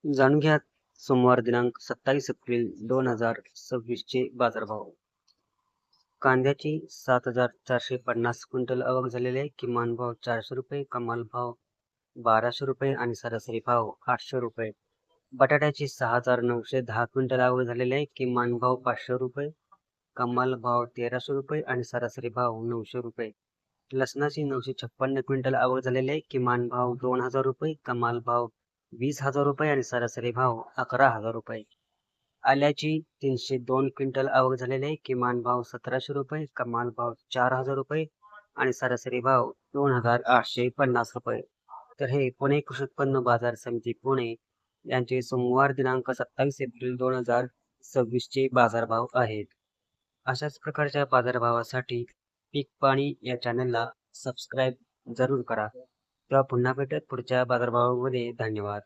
जाणून घ्या सोमवार दिनांक 27 एप्रिल 2026 चे बाजारभाव. कांद्याची 7,450 क्विंटल आवक झालेली आहे. किमान भाव 400 रुपये, कमाल भाव 1200 रुपये आणि सरासरी भाव 800 रुपये. बटाट्याची 6,910 क्विंटल आवक झालेली आहे. किमान भाव 500 रुपये, कमाल भाव 1300 रुपये आणि सरासरी भाव 900 रुपये. लसणाची 956 क्विंटल आवक झालेली आहे. किमान भाव 2,000 रुपये, कमाल भाव 20,000 रुपये आणि सरासरी भाव 11,000 रुपये. आल्याची 302 क्विंटल आवक झालेली आहे. किमान भाव 1,700 रुपये, कमाल भाव 4,000 रुपये आणि सरासरी भाव 2,850 रुपये. तर हे पुणे कृषी उत्पन्न बाजार समिती पुणे यांचे सोमवार दिनांक 27 एप्रिल 2026 चे बाजारभाव आहेत. अशाच प्रकारच्या बाजारभावासाठी पीक पाणी या चॅनलला सबस्क्राईब जरूर करा. तेव्हा पुन्हा भेटत पुढच्या बाजारभावामध्ये. धन्यवाद.